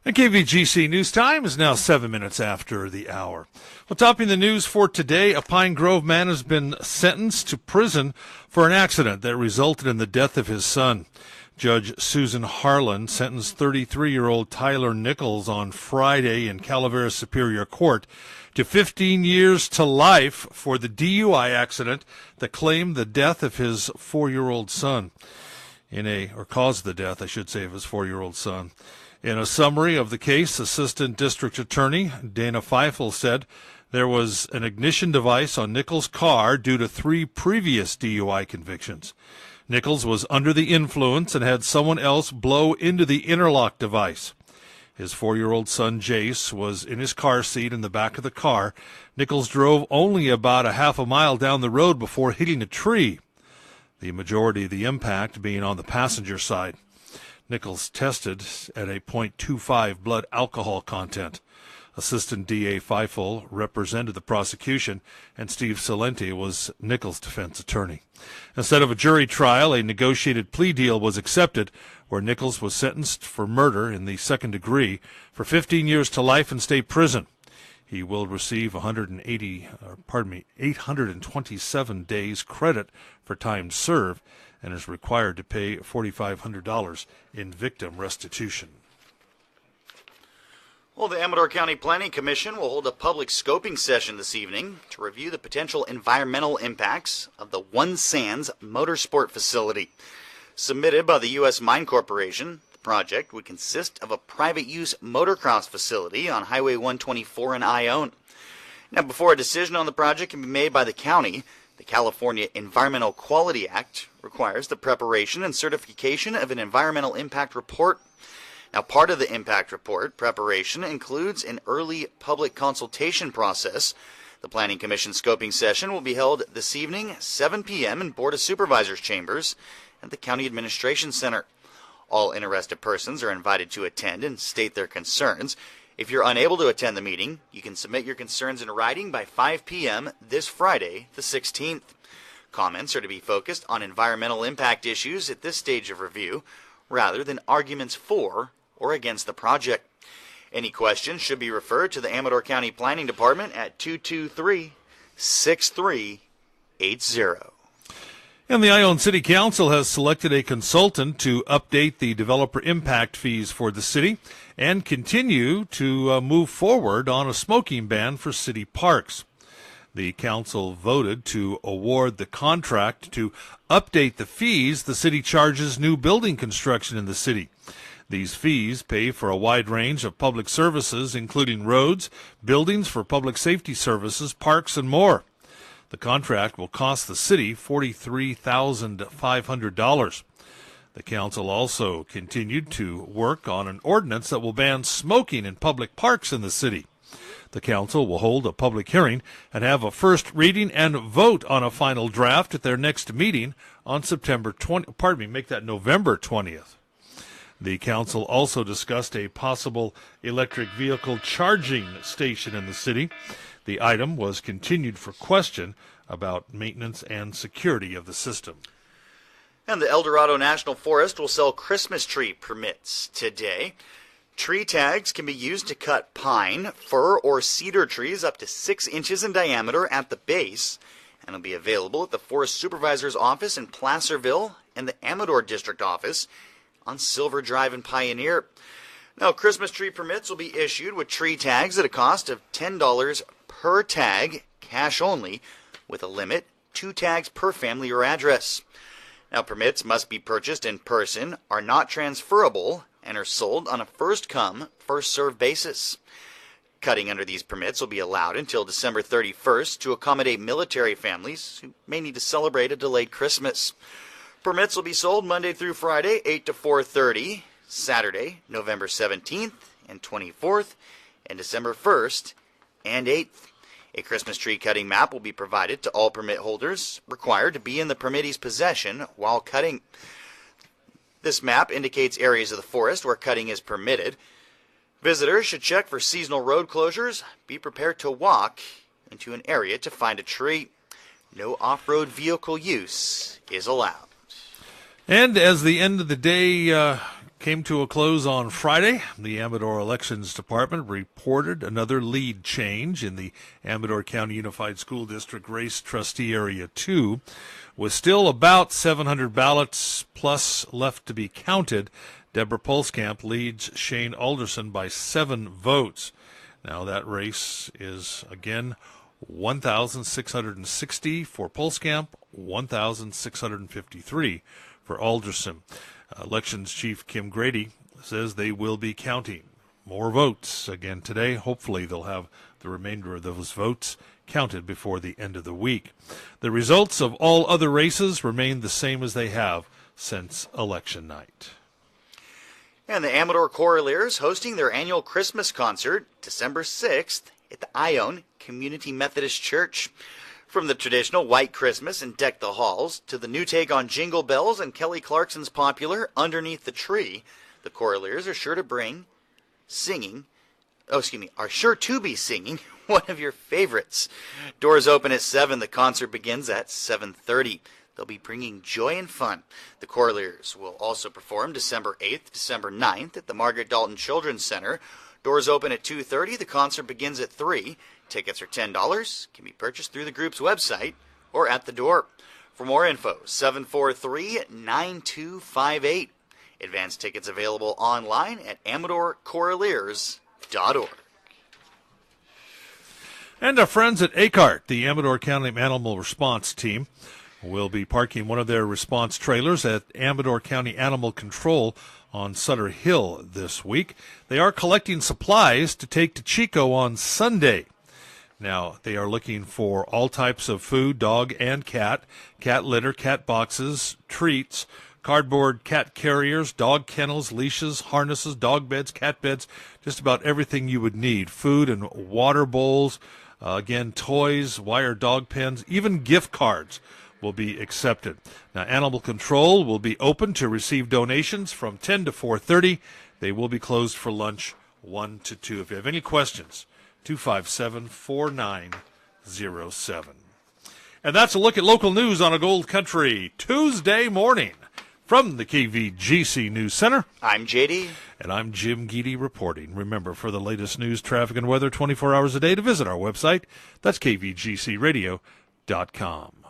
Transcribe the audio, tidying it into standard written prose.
And KVGC News Time is now 7 minutes after the hour. Well, topping the news for today, a Pine Grove man has been sentenced to prison for an accident that resulted in the death of his son. Judge Susan Harlan sentenced 33-year-old Tyler Nichols on Friday in Calaveras Superior Court to 15 years to life for the DUI accident that claimed the death of his 4-year-old son. Caused the death, I should say, of his 4-year-old son. In a summary of the case, Assistant District Attorney Dana Feifel said there was an ignition device on Nichols' car due to 3 previous DUI convictions. Nichols was under the influence and had someone else blow into the interlock device. His 4-year-old son, Jace, was in his car seat in the back of the car. Nichols drove only about a half a mile down the road before hitting a tree, the majority of the impact being on the passenger side. Nichols tested at a .25 blood alcohol content. Assistant DA Feifel represented the prosecution, and Steve Salenti was Nichols' defense attorney. Instead of a jury trial, a negotiated plea deal was accepted, where Nichols was sentenced for murder in the second degree for 15 years to life in state prison. He will receive 827 days credit for time served and is required to pay $4,500 in victim restitution. Well, the Amador County Planning Commission will hold a public scoping session this evening to review the potential environmental impacts of the One Sands Motorsport Facility. Submitted by the U.S. Mine Corporation, the project would consist of a private-use motocross facility on Highway 124 in Ione. Now, before a decision on the project can be made by the county, the California Environmental Quality Act requires the preparation and certification of an environmental impact report. Now, part of the impact report preparation includes an early public consultation process. The Planning Commission scoping session will be held this evening, 7 p.m. in Board of Supervisors chambers at the County Administration Center. All interested persons are invited to attend and state their concerns. If you're unable to attend the meeting, you can submit your concerns in writing by 5 p.m. this Friday, the 16th. Comments are to be focused on environmental impact issues at this stage of review, rather than arguments for or against the project. Any questions should be referred to the Amador County Planning Department at 223-6380. And the Ione City Council has selected a consultant to update the developer impact fees for the city and continue to move forward on a smoking ban for city parks. The council voted to award the contract to update the fees the city charges new building construction in the city. These fees pay for a wide range of public services, including roads, buildings for public safety services, parks, and more. The contract will cost the city $43,500. The council also continued to work on an ordinance that will ban smoking in public parks in the city. The council will hold a public hearing and have a first reading and vote on a final draft at their next meeting on November 20th. The council also discussed a possible electric vehicle charging station in the city. The item was continued for question about maintenance and security of the system. And the El Dorado National Forest will sell Christmas tree permits today. Tree tags can be used to cut pine, fir, or cedar trees up to 6 inches in diameter at the base, and will be available at the Forest Supervisor's office in Placerville and the Amador District Office on Silver Drive and Pioneer. Now, Christmas tree permits will be issued with tree tags at a cost of $10 per tag, cash only, with a limit 2 tags per family or address. Now, permits must be purchased in person, are not transferable, and are sold on a first-come, first-served basis. Cutting under these permits will be allowed until December 31st to accommodate military families who may need to celebrate a delayed Christmas. Permits will be sold Monday through Friday, 8 to 4:30, Saturday, November 17th and 24th, and December 1st and 8th. A Christmas tree cutting map will be provided to all permit holders required to be in the permittee's possession while cutting. This map indicates areas of the forest where cutting is permitted. Visitors should check for seasonal road closures, be prepared to walk into an area to find a tree. No off-road vehicle use is allowed. And as the end of the day came to a close on Friday. The Amador Elections Department reported another lead change in the Amador County Unified School District Race Trustee Area 2. With still about 700 ballots plus left to be counted, Deborah Pulskamp leads Shane Alderson by 7 votes. Now that race is, again, 1,660 for Pulskamp, 1,653 for Alderson. Elections Chief Kim Grady says they will be counting more votes again today. Hopefully they'll have the remainder of those votes counted before the end of the week. The results of all other races remain the same as they have since election night. And the Amador Choraleers hosting their annual Christmas concert December 6th at the Ione Community Methodist Church. From the traditional White Christmas and Deck the Halls to the new take on Jingle Bells and Kelly Clarkson's popular Underneath the Tree, the Choraleers are sure to be singing one of your favorites. Doors open at 7. The concert begins at 7:30. They'll be bringing joy and fun. The Choraleers will also perform December 8th, December 9th at the Margaret Dalton Children's Center. Doors open at 2:30. The concert begins at 3. Tickets are $10, can be purchased through the group's website or at the door. For more info, 743-9258. Advance tickets available online at AmadorChoraleers.org. And our friends at ACART, the Amador County Animal Response Team, will be parking one of their response trailers at Amador County Animal Control on Sutter Hill this week. They are collecting supplies to take to Chico on Sunday. Now, they are looking for all types of food, dog and cat litter, cat boxes, treats, cardboard cat carriers, dog kennels, leashes, harnesses, dog beds, cat beds, just about everything you would need. Food and water bowls, again, toys, wire dog pens, even gift cards will be accepted. Now, Animal Control will be open to receive donations from 10 to 4:30. They will be closed for lunch 1 to 2. If you have any questions, 257-4907. And that's a look at local news on a Gold Country Tuesday morning. From the KVGC News Center, I'm JD. And I'm Jim Geedy reporting. Remember, for the latest news, traffic, and weather 24 hours a day, to visit our website. That's kvgcradio.com.